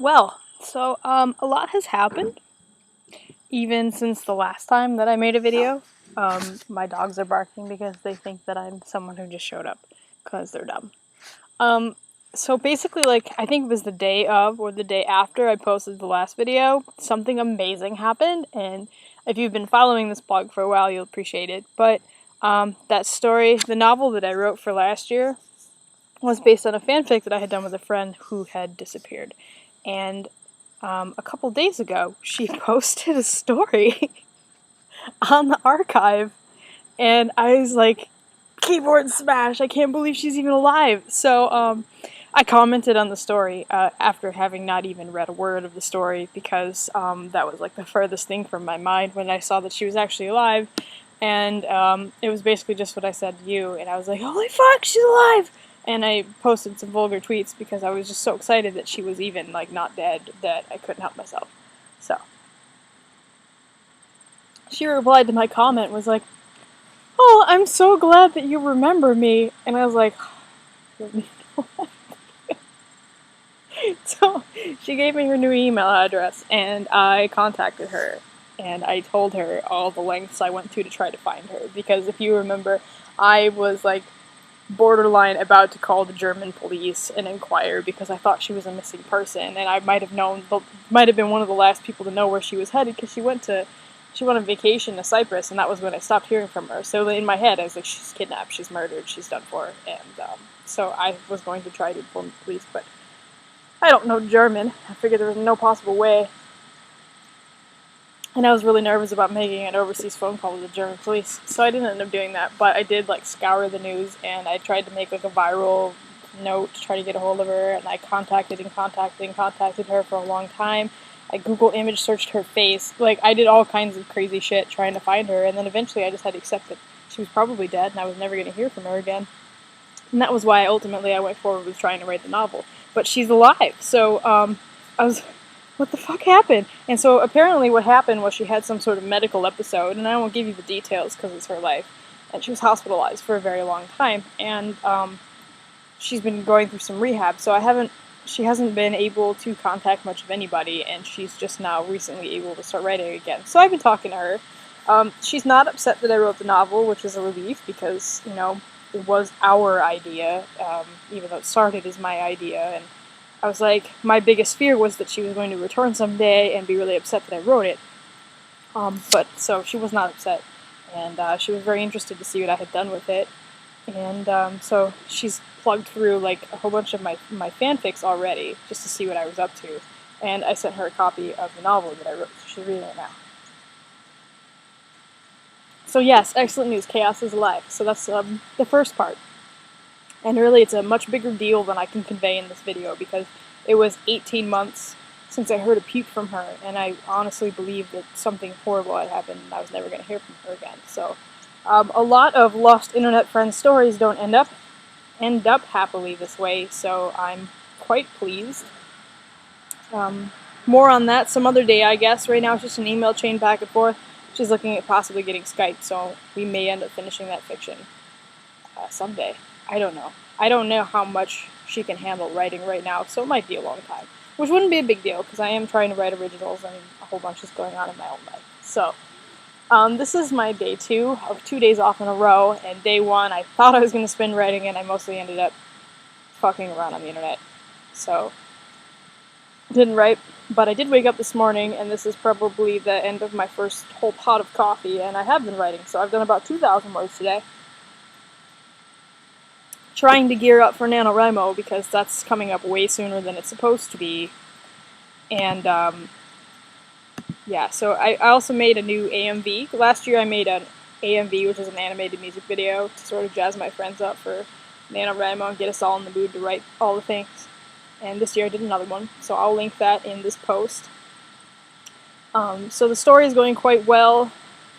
A lot has happened, even since the last time that I made a video. My dogs are barking because they think that I'm someone who just showed up, because they're dumb. So basically, I think it was the day of, or the day after I posted the last video, something amazing happened, and if you've been following this blog for a while, you'll appreciate it. But, that story, the novel that I wrote for last year, was based on a fanfic that I had done with a friend who had disappeared. And a couple days ago, she posted a story on the archive, and I was like, keyboard smash, I can't believe she's even alive. So I commented on the story after having not even read a word of the story, because that was like the furthest thing from my mind when I saw that she was actually alive. And it was basically just what I said to you, and I was like, holy fuck, she's alive! And I posted some vulgar tweets because I was just so excited that she was even, not dead, that I couldn't help myself. So, she replied to my comment and was like, oh, I'm so glad that you remember me. And I was like, so she gave me her new email address, and I contacted her, and I told her all the lengths I went to try to find her, because if you remember, I was borderline about to call the German police and inquire, because I thought she was a missing person, and I might have been one of the last people to know where she was headed, because she went on vacation to Cyprus, and that was when I stopped hearing from her. So in my head, I was like, she's kidnapped, she's murdered, she's done for, and so I was going to try to inform the police, but I don't know German. I figured there was no possible way. And I was really nervous about making an overseas phone call to the German police, so I didn't end up doing that, but I did scour the news, and I tried to make a viral note to try to get a hold of her, and I contacted her for a long time. I Google image searched her face, I did all kinds of crazy shit trying to find her, and then eventually I just had to accept that she was probably dead, and I was never going to hear from her again. And that was why ultimately I went forward with trying to write the novel. But she's alive, so I was, what the fuck happened? And so apparently what happened was she had some sort of medical episode, and I won't give you the details because it's her life, and she was hospitalized for a very long time, and she's been going through some rehab, so she hasn't been able to contact much of anybody, and she's just now recently able to start writing again. So I've been talking to her. She's not upset that I wrote the novel, which is a relief, because, it was our idea, even though it started as my idea, and I was like, my biggest fear was that she was going to return someday and be really upset that I wrote it. So she was not upset, and she was very interested to see what I had done with it, and so she's plugged through a whole bunch of my fanfics already, just to see what I was up to, and I sent her a copy of the novel that I wrote, so she's reading it now. So yes, excellent news, Chaos is alive. So that's the first part. And really it's a much bigger deal than I can convey in this video, because it was 18 months since I heard a peep from her, and I honestly believed that something horrible had happened and I was never going to hear from her again. So a lot of lost internet friend stories don't end up happily this way, so I'm quite pleased. More on that some other day, I guess. Right now it's just an email chain back and forth. She's looking at possibly getting Skype, so we may end up finishing that fiction someday. I don't know. I don't know how much she can handle writing right now, so it might be a long time. Which wouldn't be a big deal, because I am trying to write originals, and a whole bunch is going on in my own life. So, this is my day 2 of 2 days off in a row, and day 1 I thought I was going to spend writing, and I mostly ended up fucking around on the internet. So, didn't write, but I did wake up this morning, and this is probably the end of my first whole pot of coffee, and I have been writing, so I've done about 2,000 words today. Trying to gear up for NaNoWriMo, because that's coming up way sooner than it's supposed to be, and, yeah, so I also made a new AMV. Last year I made an AMV, which is an animated music video, to sort of jazz my friends up for NaNoWriMo and get us all in the mood to write all the things. And this year I did another one, so I'll link that in this post. So the story is going quite well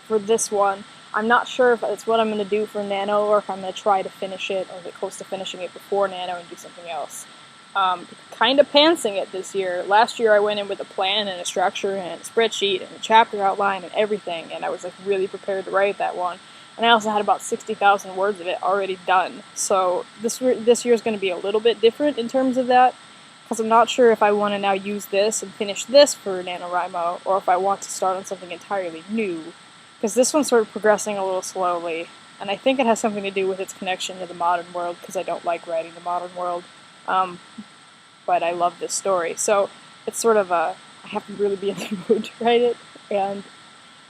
for this one. I'm not sure if it's what I'm going to do for Nano, or if I'm going to try to finish it, or get close to finishing it before Nano and do something else. Kind of pantsing it this year. Last year I went in with a plan and a structure and a spreadsheet and a chapter outline and everything, and I was really prepared to write that one. And I also had about 60,000 words of it already done. So this year is going to be a little bit different in terms of that. because I'm not sure if I want to now use this and finish this for NaNoWriMo, or if I want to start on something entirely new, because this one's sort of progressing a little slowly, and I think it has something to do with its connection to the modern world, because I don't like writing the modern world, but I love this story, so it's sort of I have to really be in the mood to write it, and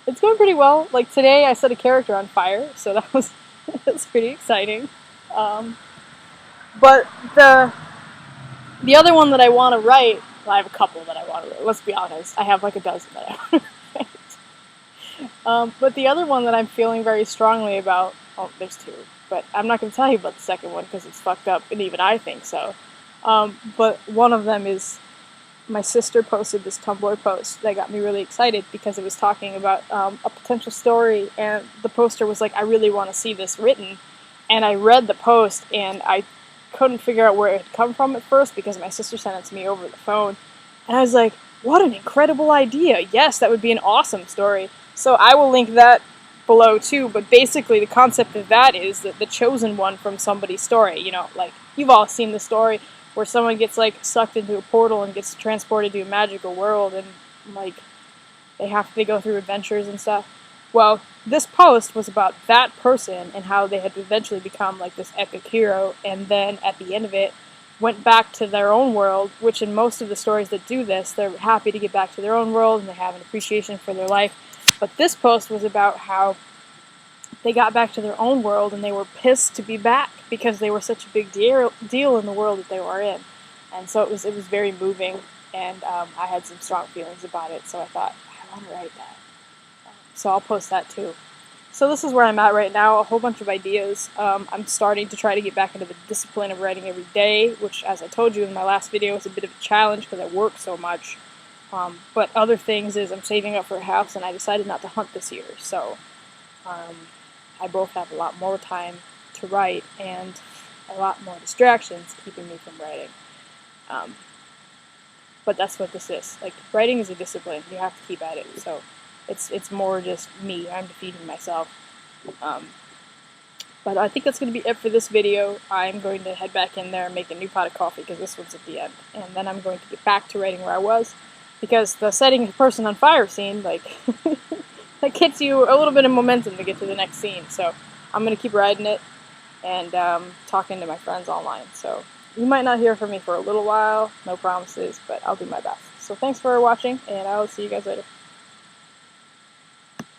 it's going pretty well. Like today I set a character on fire, so that was that's pretty exciting. But the other one that I want to write, well, I have a couple that I want to write, let's be honest. I have like a dozen that I want to write. But the other one that I'm feeling very strongly about, oh, there's two, but I'm not going to tell you about the second one because it's fucked up, and even I think so. But one of them is, my sister posted this Tumblr post that got me really excited because it was talking about a potential story, and the poster was like, I really want to see this written. And I read the post, and I couldn't figure out where it had come from at first because my sister sent it to me over the phone. And I was like, what an incredible idea. Yes, that would be an awesome story. So I will link that below too, but basically the concept of that is that the chosen one from somebody's story. You know, like, you've all seen the story where someone gets, like, sucked into a portal and gets transported to a magical world, and, like, they go through adventures and stuff. Well, this post was about that person and how they had eventually become, like, this epic hero, and then at the end of it, went back to their own world, which in most of the stories that do this, they're happy to get back to their own world, and they have an appreciation for their life. But this post was about how they got back to their own world, and they were pissed to be back because they were such a big deal in the world that they were in. And so it was very moving, and I had some strong feelings about it, so I thought, I want to write that. So I'll post that too. So this is where I'm at right now, a whole bunch of ideas. I'm starting to try to get back into the discipline of writing every day, which, as I told you in my last video, is a bit of a challenge because I work so much. But other things is I'm saving up for a house, and I decided not to hunt this year, so I both have a lot more time to write and a lot more distractions keeping me from writing. But that's what this is. Like, writing is a discipline. You have to keep at it. So it's more just me. I'm defeating myself. But I think that's going to be it for this video. I'm going to head back in there and make a new pot of coffee because this one's at the end. And then I'm going to get back to writing where I was. Because the setting a person on fire scene, like, that gets you a little bit of momentum to get to the next scene. So I'm going to keep riding it and talking to my friends online. So you might not hear from me for a little while, no promises, but I'll do my best. So thanks for watching, and I'll see you guys later.